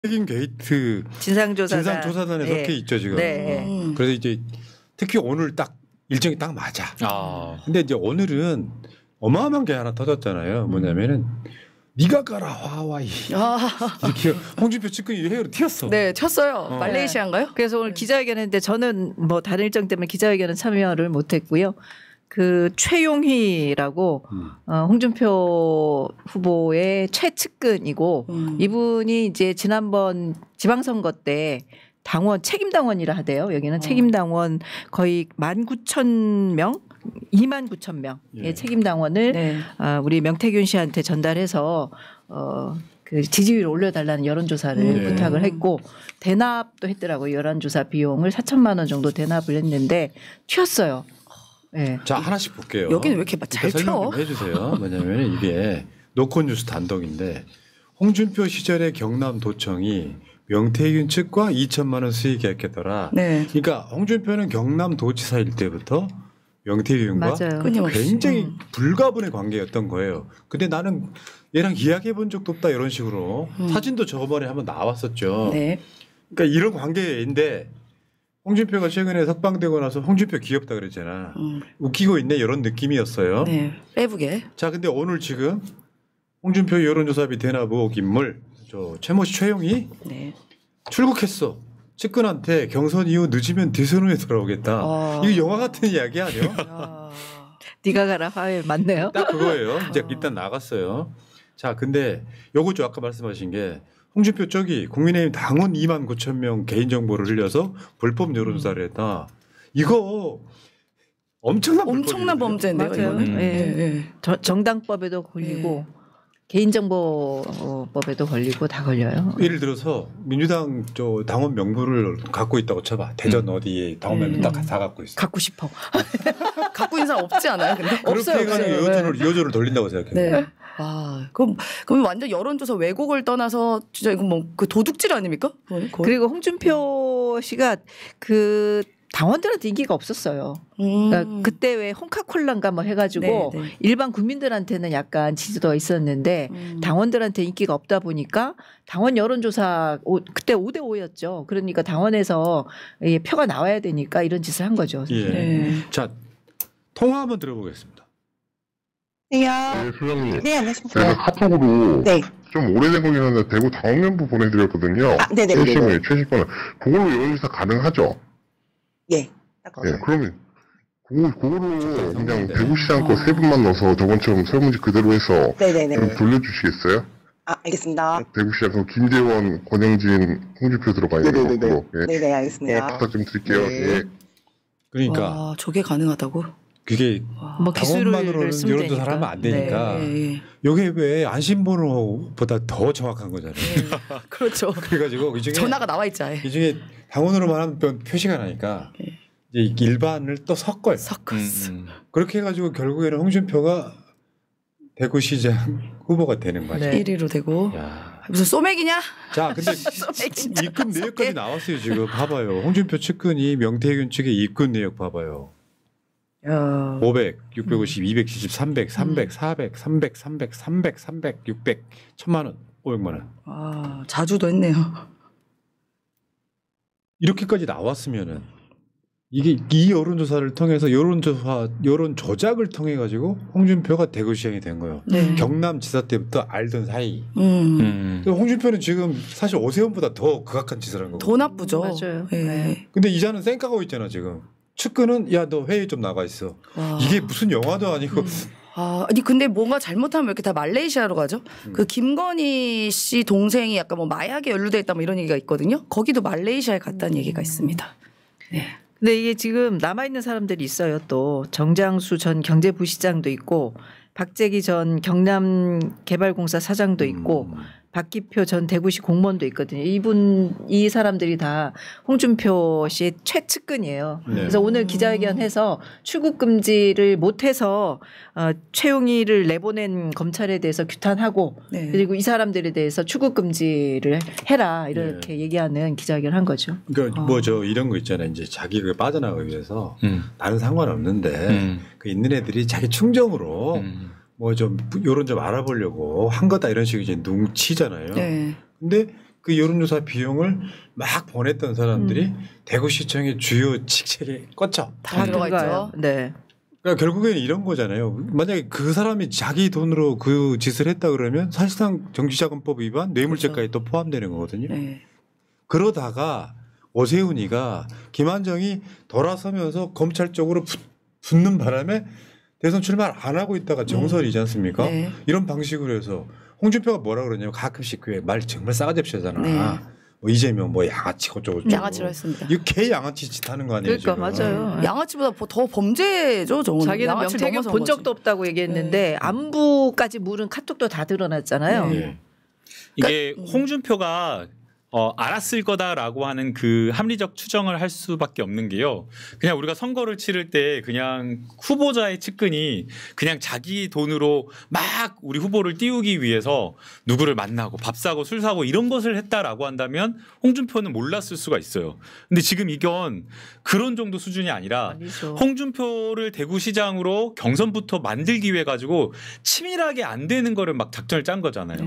백인 게이트 진상조사단에 속해 있죠 지금. 네. 그래서 이제 특히 오늘 딱 일정이 딱 맞아. 근데 이제 오늘은 어마어마한 게 하나 터졌잖아요. 뭐냐면은 네가 가라 화와이 이렇게 홍준표 측근이 해외로 튀었어. 네, 튀었어요. 말레이시아인가요? 그래서 오늘 기자회견했는데 저는 뭐 다른 일정 때문에 기자회견은 참여를 못했고요. 그 최용희라고 홍준표 후보의 최측근이고 이분이 이제 지난번 지방선거 때 당원 책임당원이라 하대요. 여기는 책임당원 거의 19,000명 29,000명의 책임당원을 네. 우리 명태균 씨한테 전달해서 그 지지율을 올려달라는 여론조사를 부탁을 했고 대납도 했더라고요. 여론조사 비용을 4천만 원 정도 대납을 했는데 튀었어요. 네. 자 하나씩 볼게요. 여기는 왜 이렇게 잘 설명 튀어? 좀 해주세요. 뭐냐면 이게 노컷뉴스 단독인데 홍준표 시절의 경남도청이 명태균 측과 2천만 원 수익 계획했더라. 네. 그러니까 홍준표는 경남도지사일 때부터 명태균과 굉장히 불가분의 관계였던 거예요. 근데 나는 얘랑 이야기해 본 적도 없다 이런 식으로 사진도 저번에 한번 나왔었죠. 네. 그러니까 이런 관계인데 홍준표가 최근에 석방되고 나서 홍준표 귀엽다 그랬잖아. 웃기고 있네 이런 느낌이었어요. 네. 빼부게. 자 근데 오늘 지금 홍준표 여론조사비 대납 의혹 인물 최모 씨 최용이 출국했어. 측근한테 경선 이후 늦으면 대선에 돌아오겠다. 이거 영화 같은 이야기 아니야? 네가 가라 화해 맞네요. 딱 그거예요. 이제 일단 나갔어요. 자 근데 요거죠 아까 말씀하신 게 홍준표 쪽이 국민의힘 당원 29,000명 개인정보를 흘려서 불법 여론조사를 했다. 이거 엄청난 범죄인데요. 맞아요. 정당법에도 걸리고 개인정보법에도 걸리고 다 걸려요. 예를 들어서 민주당 당원 명부를 갖고 있다고 쳐봐. 대전 어디에 당원 명부 딱 다 갖고 있어. 갖고 싶어. 갖고 있는 사람 없지 않아요? 근데 그렇게 해가지고 여론을 돌린다고 생각해요. 네. 그럼 완전 여론조사 왜곡을 떠나서 진짜 이거 뭐 그 도둑질 아닙니까? 그리고 홍준표 씨가 그 당원들한테 인기가 없었어요. 그러니까 그때 왜 홍카콜라인가 뭐 해가지고 일반 국민들한테는 약간 지지도가 있었는데 당원들한테 인기가 없다 보니까 당원 여론조사 그때 5대5였죠. 그러니까 당원에서 표가 나와야 되니까 이런 짓을 한 거죠. 자 통화 한번 들어보겠습니다. 네, 소장님. 네, 안녕하십니까. 제가 카톡으로 좀 오래된 거긴 한데 대구 당원 명부 보내드렸거든요. 네네. 최신권은 그걸로 여론조사 가능하죠? 예. 그러면 그걸로 그냥 대구시장 거 세 분만 넣어서 저번처럼 설문지 그대로 해서 좀 돌려주시겠어요? 알겠습니다. 대구시장 그 김재원, 권영진, 홍준표 들어가 있는 거. 네네, 알겠습니다. 부탁 좀 드릴게요. 그러니까 저게 가능하다고? 그게 당원만으로는 여론조사를 하면 안 되니까 이게 왜 안심번호보다 더 정확한 거잖아요. 그렇죠. 그래가지고 이 중에 전화가 나와 있지. 이 중에 당원으로만 하면 표시가 나니까 이제 일반을 또 섞어요. 섞었어. 그렇게 해가지고 결국에는 홍준표가 대구시장 후보가 되는 거죠. 1위로 되고. 무슨 소맥이냐? 자, 근데 입금 내역까지 나왔어요 지금. 봐봐요. 홍준표 측근이 명태균 측의 입금 내역 봐봐요. 500, 650, 270, 300, 300, 400, 300, 300, 300, 300, 600, 1,000만 원, 500만 원. 자주도 했네요. 이렇게까지 나왔으면은 이게 이 여론조사를 통해서 여론 조작을 통해 가지고 홍준표가 대구시장이 된 거예요. 경남지사 때부터 알던 사이. 홍준표는 지금 사실 오세훈보다 더 극악한 짓을 한 거고. 더 나쁘죠. 맞아요. 근데 이자는 쌩까고 있잖아 지금. 측근은 야 너 회의 좀 나가 있어. 이게 무슨 영화도 아니고. 아니 근데 뭔가 잘못하면 왜 이렇게 다 말레이시아로 가죠? 그 김건희 씨 동생이 약간 뭐 마약에 연루돼 있다 뭐 이런 얘기가 있거든요. 거기도 말레이시아에 갔다는 얘기가 있습니다. 근데 이게 지금 남아 있는 사람들이 있어요. 또 정장수 전 경제부시장도 있고 박재기 전 경남개발공사 사장도 있고 박기표 전 대구시 공무원도 있거든요. 이 사람들이 다 홍준표 씨의 최측근이에요. 그래서 오늘 기자회견해서 출국 금지를 못해서 최용희를 내보낸 검찰에 대해서 규탄하고 그리고 이 사람들에 대해서 출국 금지를 해라 이렇게 얘기하는 기자회견을 한 거죠. 그러니까 이런 거 있잖아요. 이제 자기가 빠져나가기 위해서 나는 상관없는데 그 있는 애들이 자기 충정으로 요런 좀 알아보려고 한 거다 이런 식으로 이제 눈치잖아요. 근데 그 여론조사 비용을 막 보냈던 사람들이 대구시청의 주요 직책에 꽂혀. 다 들어가 있죠. 네. 그러니까 결국에는 이런 거잖아요. 만약에 그 사람이 자기 돈으로 그 짓을 했다 그러면 사실상 정치자금법 위반 뇌물죄까지 또 포함되는 거거든요. 네. 그러다가 오세훈이가 김한정이 돌아서면서 검찰 쪽으로 붙는 바람에 대선 출마를 안 하고 있다가 정설이지 않습니까? 네. 이런 방식으로 해서 홍준표가 뭐라 그러냐면 가끔씩 그 말 정말 싸가지 없이 하잖아. 네. 뭐 이재명 뭐 양아치 어쩌고 양아치로 했습니다. 이거 개 양아치 짓 하는 거 아니에요? 그러니까 지금. 맞아요. 양아치보다 더 범죄죠. 저거는. 자기는 명태균 본 적도 없다고 얘기했는데 안부까지 물은 카톡도 다 드러났잖아요. 네. 이게 홍준표가 알았을 거다라고 하는 그 합리적 추정을 할 수밖에 없는 게요. 그냥 우리가 선거를 치를 때 그냥 후보자의 측근이 그냥 자기 돈으로 막 우리 후보를 띄우기 위해서 누구를 만나고 밥 사고 술 사고 이런 것을 했다라고 한다면 홍준표는 몰랐을 수가 있어요. 근데 지금 이건 그런 정도 수준이 아니라 아니죠. 홍준표를 대구시장으로 경선부터 만들기 위해 가지고 치밀하게 안 되는 거를 막 작전을 짠 거잖아요.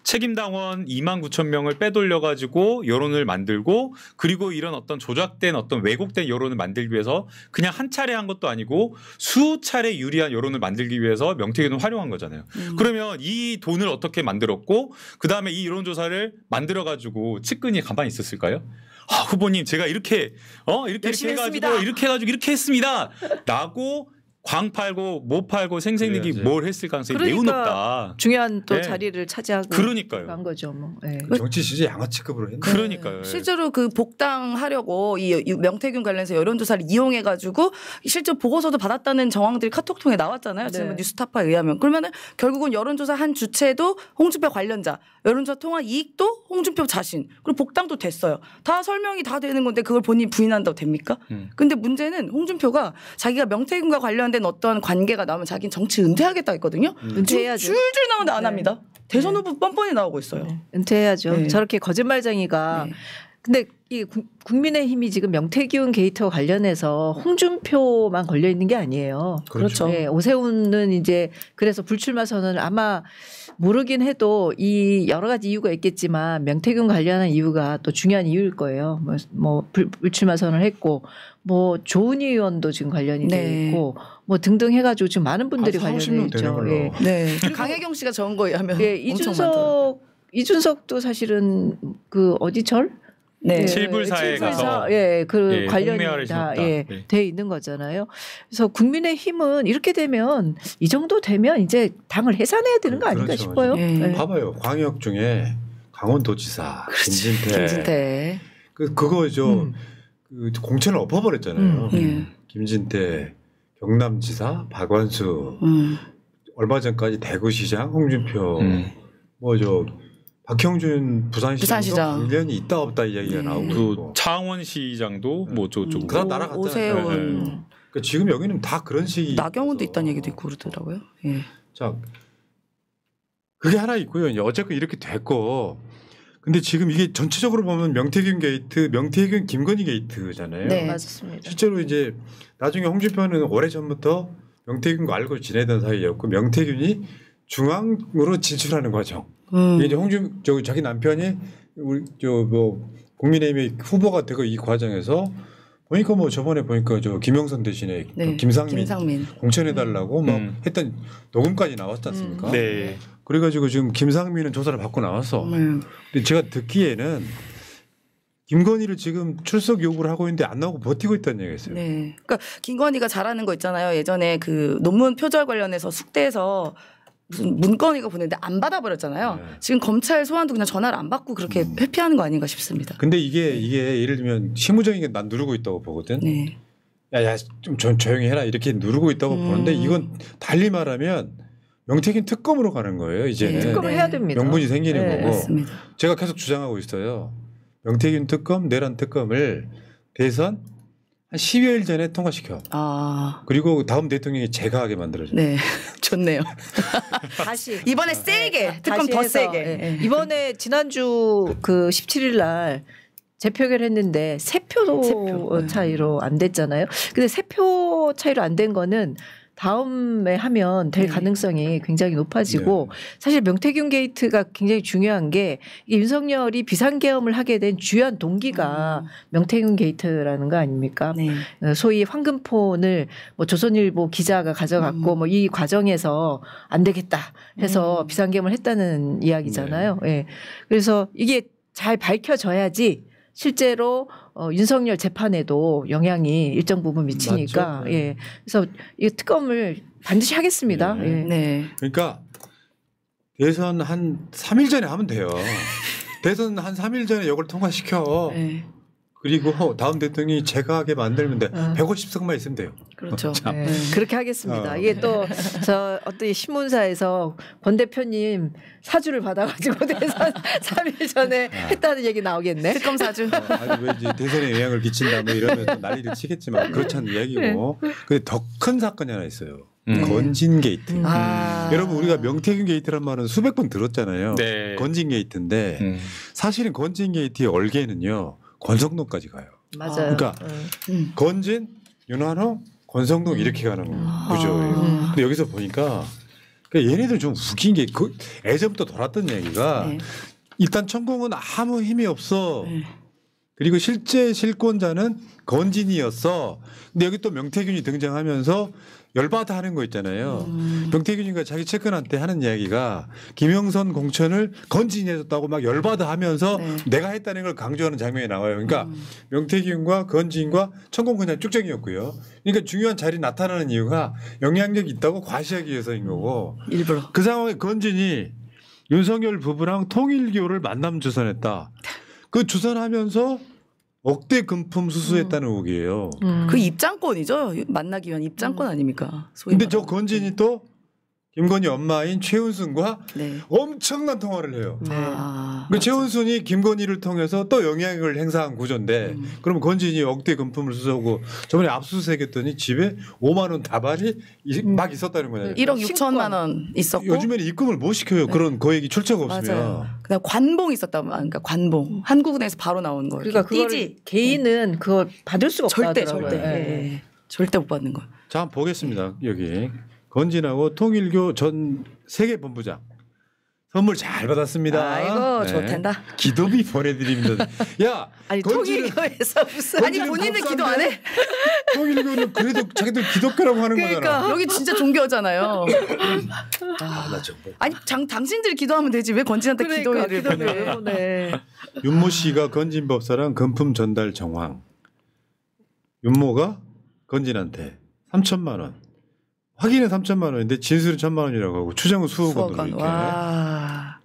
책임당원 29,000명을 빼돌려 가지고 여론을 만들고 그리고 이런 어떤 조작된 어떤 왜곡된 여론을 만들기 위해서 그냥 한 차례 한 것도 아니고 수차례 유리한 여론을 만들기 위해서 명태균을 활용한 거잖아요. 그러면 이 돈을 어떻게 만들었고 그다음에 이 여론조사를 만들어 가지고 측근이 가만히 있었을까요? 아, 후보님 제가 이렇게 해가지고 이렇게 했습니다라고 광 팔고 못 팔고 생색내기 그래야지. 뭘 했을 가능성이 매우 그러니까 높다. 중요한 또 네. 자리를 차지하고 그러니까요. 한 거죠. 뭐. 네. 정치 진짜 양아치급으로 했네. 그러니까요. 실제로 그 복당하려고 이 명태균 관련해서 여론조사를 이용해가지고 실제 보고서도 받았다는 정황들이 카톡통에 나왔잖아요. 지금 네. 뉴스타파에 의하면. 그러면은 결국은 여론조사 한 주체도 홍준표 관련자, 여론조사 통한 이익도 홍준표 자신, 그리고 복당도 됐어요. 다 설명이 다 되는 건데 그걸 본인이 부인한다고 됩니까? 근데 문제는 홍준표가 자기가 명태균과 관련된 어떤 관계가 나오면 자기는 정치 은퇴하겠다 했거든요. 은퇴해야죠. 줄줄 나오는데 안 네. 합니다. 대선 후보 뻔뻔히 나오고 있어요. 네. 은퇴해야죠. 네. 저렇게 거짓말쟁이가. 네. 근데 이 국민의힘이 지금 명태균 게이트와 관련해서 홍준표만 걸려 있는 게 아니에요. 그렇죠. 네, 오세훈은 이제 그래서 불출마 선언을 아마 모르긴 해도 이 여러 가지 이유가 있겠지만 명태균 관련한 이유가 또 중요한 이유일 거예요. 뭐 불출마 선언을 했고 뭐 조은희 의원도 지금 관련이 네. 돼 있고 뭐 등등 해가지고 지금 많은 분들이 한 30명 관련돼 되는 있죠. 걸로. 예. 네. 강혜경 씨가 적은 거에 하면 예, 엄청 많더라고요. 이준석도 사실은 그 어디 절? 네. 예, 칠불사에 가서 예, 그 예, 관련이 홍매화를 다 심었다. 예, 네. 돼 있는 거잖아요. 그래서 국민의힘은 이렇게 되면 이 정도 되면 이제 당을 해산해야 되는 거 아닌가 그렇죠. 싶어요. 예. 예. 봐봐요. 광역 중에 강원도지사 김진태. 그거죠. 그 공천을 엎어버렸잖아요. 예. 김진태, 경남지사, 박완수, 얼마 전까지 대구시장, 홍준표, 뭐 저 박형준 부산시장도 관련이 있다 없다 이야기가 나오고 그 있고. 창원시장도 뭐 저쪽 그다 날아갔잖아요. 오세훈. 그러니까 지금 여기는 다 그런 식이. 나경원도 있어서. 있다는 얘기도 있고 그러더라고요. 예. 자, 그게 하나 있고요. 이제 어쨌건 이렇게 됐고, 근데 지금 이게 전체적으로 보면 명태균 게이트, 명태균 김건희 게이트잖아요. 네. 맞습니다. 실제로 이제 나중에 홍준표는 오래 전부터 명태균과 알고 지내던 사이였고 명태균이 중앙으로 진출하는 과정. 이게 이제 자기 남편이 우리 뭐 국민의힘의 후보가 되고 이 과정에서 보니까 뭐 저번에 보니까 저 김영선 대신에 네. 김상민 공천해달라고 막 했던 녹음까지 나왔지 않습니까? 네. 그래가지고 지금 김상민은 조사를 받고 나왔어. 근데 제가 듣기에는 김건희를 지금 출석 요구를 하고 있는데 안 나오고 버티고 있다는 얘기였어요. 네. 그러니까 김건희가 잘하는 거 있잖아요. 예전에 그 논문 표절 관련해서 숙대에서 무슨 문건이가 보냈는데 안 받아버렸잖아요. 네. 지금 검찰 소환도 그냥 전화를 안 받고 그렇게 회피하는 거 아닌가 싶습니다. 근데 이게 예를 들면 실무적인 게 난 누르고 있다고 보거든. 네. 야 좀 조용히 해라 이렇게 누르고 있다고 보는데 이건 달리 말하면 명태균 특검으로 가는 거예요. 이제는. 특검을 해야 됩니다. 명분이 생기는 네. 거고. 맞습니다. 제가 계속 주장하고 있어요. 명태균 특검, 내란 특검을 대선 한 10여일 전에 통과시켜. 아. 그리고 다음 대통령이 제가 하게 만들어줘. 네. 좋네요. 다시 이번에 세게 특검 다시 더 해서, 세게. 예. 이번에 지난주 그 17일 날 재표결 했는데 세 표 차이로 안 됐잖아요. 근데 세 표 차이로 안 된 거는 다음에 하면 될 네. 가능성이 굉장히 높아지고 사실 명태균 게이트가 굉장히 중요한 게 이게 윤석열이 비상계엄을 하게 된 주요한 동기가 명태균 게이트라는 거 아닙니까? 네. 소위 황금폰을 뭐 조선일보 기자가 가져갔고 뭐 이 과정에서 안 되겠다 해서 비상계엄을 했다는 이야기잖아요. 예. 그래서 이게 잘 밝혀져야지 실제로 윤석열 재판에도 영향이 일정 부분 미치니까 맞죠. 예. 그래서 이 특검을 반드시 하겠습니다. 네. 예. 네. 그러니까 대선 한 3일 전에 하면 돼요. 대선 한 3일 전에 이걸 통과시켜. 네. 그리고 다음 대통령이 제각하게 만들면 돼. 150석만 있으면 돼요. 그렇죠. 네, 그렇게 하겠습니다. 이게 또 저 어떤 신문사에서 권 대표님 사주를 받아가지고 대선 3일 전에 했다는 얘기 나오겠네. 특검 사주. 아니 왜 이제 대선에 영향을 끼친다 뭐 이러면 또 난리를 치겠지만 그렇지 않은 얘기고. 근데 더 큰 사건이 하나 있어요. 건진 게이트. 여러분 우리가 명태균 게이트란 말은 수백 번 들었잖아요. 네. 건진 게이트인데 사실은 건진 게이트의 얼개는요. 권성동까지 가요. 맞아요. 그러니까 건진, 윤한호, 권성동 이렇게 가는 구조예요. 근데 여기서 보니까 그러니까 얘네들 좀 웃긴 게 그 예전부터 돌았던 얘기가 일단 천공은 아무 힘이 없어. 그리고 실제 실권자는 건진이었어. 근데 여기 또 명태균이 등장하면서 열받아 하는 거 있잖아요. 명태균이가 자기 측근한테 하는 이야기가 김영선 공천을 건진이 해줬다고 막 열받아 하면서 내가 했다는 걸 강조하는 장면이 나와요. 그러니까 명태균과 건진과 천공 그냥 쭉정이었고요. 그러니까 중요한 자리에 나타나는 이유가 영향력이 있다고 과시하기 위해서인 거고. 일부러. 그 상황에 건진이 윤석열 부부랑 통일교를 만남 주선했다. 그 주선하면서 억대 금품 수수했다는 의혹이에요. 그 입장권이죠. 만나기 위한 입장권 아닙니까? 근데 저 건진이 또 김건희 엄마인 최은순과 네. 엄청난 통화를 해요. 아, 그 최은순이 김건희를 통해서 또 영향을 행사한 구조인데 그러면 건진이 억대 금품을 수수하고 저번에 압수수색했더니 집에 5만 원 다발이 막 있었다는 거예요. 1억 6천만 원 있었고 요즘에는 입금을 못 시켜요. 그런 거액이 출처가 없으면. 맞아요. 그다음 관봉 있었다면 그러니까 관봉 한국은행에서 바로 나온 거. 그러니까 그걸 개인은 그걸 받을 수가 절대 없다더라고요. 절대 예. 절대 못 받는 거. 자, 한번 보겠습니다. 여기 건진하고 통일교 전 세계본부장 선물 잘 받았습니다. 아이고 좋단다. 기도비 보내드립니다. 야, 아니 통일교에서 무슨 아니 본인들 기도 안 해? 통일교는 그래도 자기들 기독교라고 하는 거잖아. 여기 진짜 종교잖아요. 나 정말. 아니 당신들이 기도하면 되지 왜 건진한테 기도회를 보내? 윤모 씨가 건진 법사랑 금품 전달 정황. 윤모가 건진한테 3천만 원. 확인은 3천만 원인데 진술은 1,000만 원이라고 하고 추정은 수억 원으로 이렇게. 와.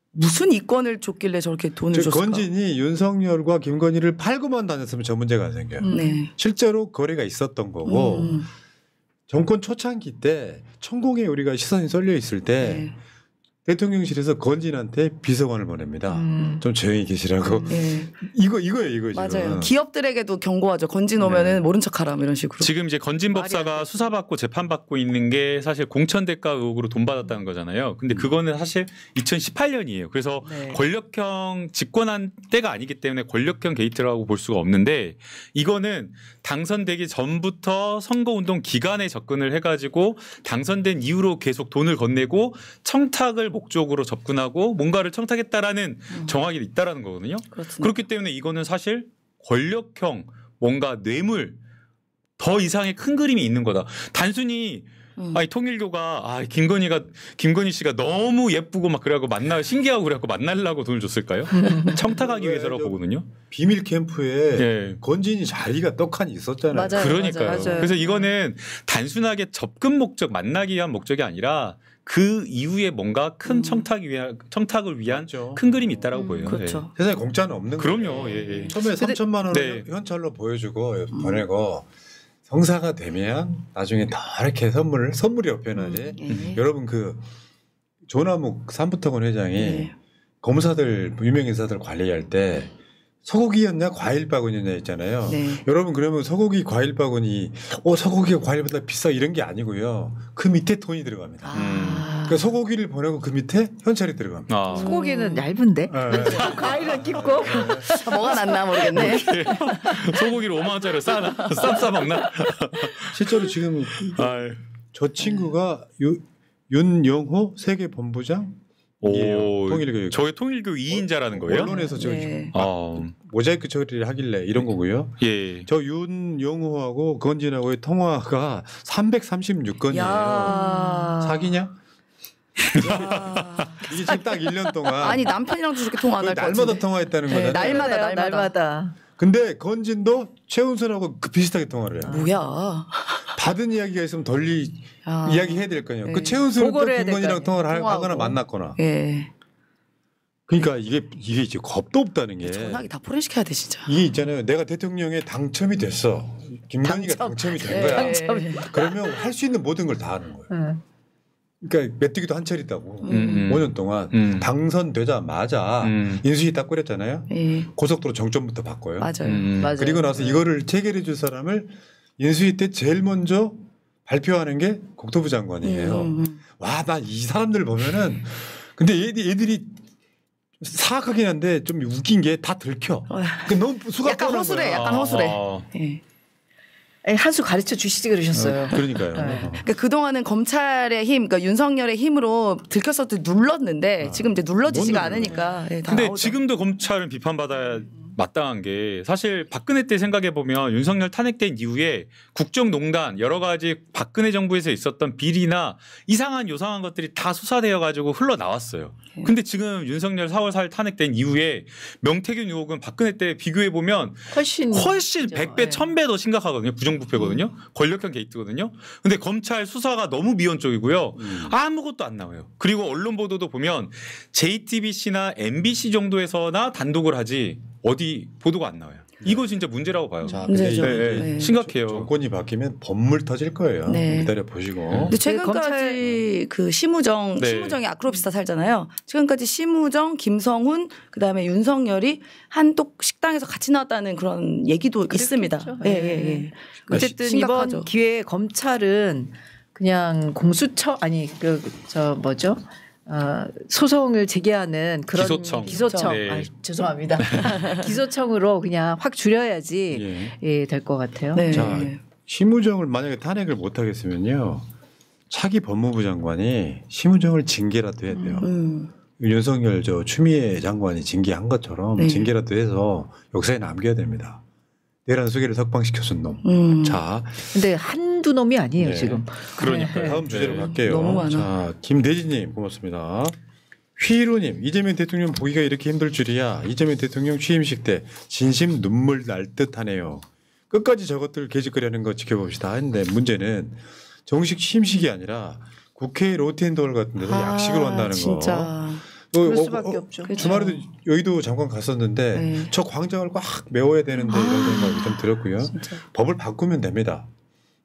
무슨 이권을 줬길래 저렇게 돈을 줬을까? 건진이 윤석열과 김건희를 팔고만 다녔으면 저 문제가 안 생겨요. 네. 실제로 거래가 있었던 거고 정권 초창기 때 천공에 우리가 시선이 쏠려 있을 때 대통령실에서 건진한테 비서관을 보냅니다. 좀 조용히 계시라고. 이거예요, 이거 지금. 맞아요. 기업들에게도 경고하죠. 건진 오면은 모른 척하라 이런 식으로. 지금 이제 건진 법사가 수사받고 재판받고 있는 게 사실 공천 대가 의혹으로 돈 받았다는 거잖아요. 근데 그거는 사실 2018년이에요. 그래서 권력형 집권한 때가 아니기 때문에 권력형 게이트라고 볼 수가 없는데 이거는 당선되기 전부터 선거운동 기간에 접근을 해가지고 당선된 이후로 계속 돈을 건네고 청탁을 목적으로 접근하고 뭔가를 청탁했다라는 정황이 있다라는 거거든요. 그렇습니다. 그렇기 때문에 이거는 사실 권력형 뭔가 뇌물 더 이상의 큰 그림이 있는 거다. 단순히 아니 통일교가 김건희 씨가 너무 예쁘고 막 그래갖고 신기하고 그래갖고 만나려고 돈을 줬을까요? 청탁하기 위해서라고 보거든요. 비밀 캠프에 건진이 자리가 떡하니 있었잖아요. 맞아요. 그러니까요. 맞아요. 그래서 이거는 단순하게 접근 목적, 만나기 위한 목적이 아니라 그 이후에 뭔가 큰 청탁을 위한 그렇죠. 큰 그림이 있다라고 보여요. 그렇죠. 세상에 공짜는 없는 거예요. 그럼요. 예. 처음에 3천만 원을 현찰로 보여주고 보내고 성사가 되면 나중에 다 이렇게 선물이 옆에나지. 여러분 그 조남욱 삼부토건 회장이 검사들 유명 인사들 관리할 때 소고기였냐 과일 바구니였냐 있잖아요. 여러분 그러면 소고기 과일 바구니 소고기가 과일보다 비싸 이런 게 아니고요. 그 밑에 돈이 들어갑니다. 그러니까 소고기를 보내고 그 밑에 현찰이 들어갑니다. 소고기는 얇은데 과일은 깊고 뭐가 낫나 모르겠네. 소고기를 5만 원짜리 싸나? 쌈 싸먹나? 실제로 지금 저 친구가 윤영호 세계본부장. 통일교육. 저희 통일교 2인자라는 거예요? 언론에서 저 네. 모자이크 처리를 하길래 이런 거고요. 예. 저 윤영호하고 건진하고의 통화가 336건이에요. 사기냐? 이게 지금 딱 1년 동안. 아니 남편이랑도 저렇게 통화 안 할 것 같은데. 날마다 통화했다는 거잖아요. 날마다. 근데 건진도 최은순하고 비슷하게 통화를 해요. 뭐야? 받은 이야기가 있으면 덜리 이야기해야 될 거 아니에요. 네. 그 최은순은 또 보고를 김건희랑 통화를 통화하고. 하거나 만났거나. 예. 그러니까 이게 이제 겁도 없다는 게. 전화기 다 포렌시켜야 돼 진짜. 이게 있잖아요. 내가 대통령에 당첨이 됐어. 김건희가 당첨이 된 거야. 그러면 할 수 있는 모든 걸 다 하는 거예요. 그러니까 메뚜기도 한철 있다고. 5년 동안 당선되자마자 인수위 딱 꾸렸잖아요. 고속도로 정점부터 바꿔요. 맞아요. 그리고 나서 이거를 체결해 줄 사람을 인수위 때 제일 먼저 발표하는 게 국토부 장관이에요. 와, 나 이 사람들 보면은 근데 얘들이 사악하긴 한데 좀 웃긴 게 다 들켜. 너무 수가 약간 허술해. 약간 허술해. 예. 한 수 가르쳐 주시지 그러셨어요. 그러니까요. 그러니까 그동안은 검찰의 힘, 그러니까 윤석열의 힘으로 들켰어도 눌렀는데 지금 이제 눌러지지가 않으니까. 예, 다 근데 나오죠. 지금도 검찰은 비판받아야 마땅한 게 사실 박근혜 때 생각해 보면 윤석열 탄핵된 이후에 국정농단 여러 가지 박근혜 정부에서 있었던 비리나 이상한 요상한 것들이 다 수사되어 가지고 흘러나왔어요. 근데 지금 윤석열 4월 4일 탄핵된 이후에 명태균 의혹은 박근혜 때 비교해 보면 훨씬 100배 1000배 더 심각하거든요. 부정부패거든요. 권력형 게이트거든요. 근데 검찰 수사가 너무 미온적이고요. 아무것도 안 나와요. 그리고 언론 보도도 보면 JTBC나 MBC 정도에서나 단독을 하지 어디 보도가 안 나와요. 이거 진짜 문제라고 봐요. 자, 근데 문제죠. 네. 심각해요. 정권이 바뀌면 법물 터질 거예요. 네. 기다려 보시고. 근데 최근까지 그 심우정이 아크로비스타 살잖아요. 지금까지 심우정, 김성훈, 그다음에 윤석열이 한독 식당에서 같이 나왔다는 그런 얘기도 있습니다. 예. 어쨌든 심각하죠. 이번 기회에 검찰은 그냥 공수처 소송을 제기하는 그런 기소청. 네. 죄송합니다. 기소청으로 그냥 확 줄여야지 될 것 같아요. 네. 자, 심우정을 만약에 탄핵을 못 하겠으면요. 차기 법무부 장관이 심우정을 징계라도 해야 돼요. 윤석열 추미애 장관이 징계한 것처럼 징계라도 해서 역사에 남겨야 됩니다. 내란 수계를 석방시켜준 놈. 자, 근데 한두 놈이 아니에요 지금. 그러니까 다음 주제로 갈게요. 너무 많아. 자, 김대진님 고맙습니다. 휘루님, 이재명 대통령 보기가 이렇게 힘들 줄이야. 이재명 대통령 취임식 때 진심 눈물 날 듯하네요. 끝까지 저것들 계집거리는 거 지켜봅시다. 했는데 문제는 정식 취임식이 아니라 국회 로텐도홀 같은 데서 약식으로 한다는 진짜. 거. 그럴 수밖에 없죠. 주말에도 여의도 잠깐 갔었는데 저 광장을 꽉 메워야 되는데 이런 생각이 좀 들었고요. 진짜. 법을 바꾸면 됩니다.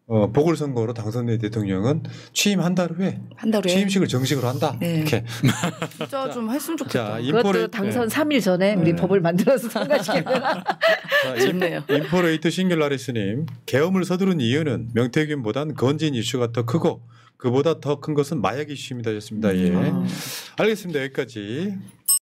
보궐선거로 당선된 대통령은 취임 한 달 후에 취임식을 정식으로 한다. 이렇게. 진짜 좀 했으면 좋겠다. 그것도 당선 3일 전에 우리 법을 만들어서 통과시키면 좋네요. 인포레이트 싱귤라리스님, 계엄을 서두른 이유는 명태균보단 건진 이슈가 더 크고 그보다 더 큰 것은 마약 이슈입니다. 였습니다. 예. 알겠습니다. 여기까지.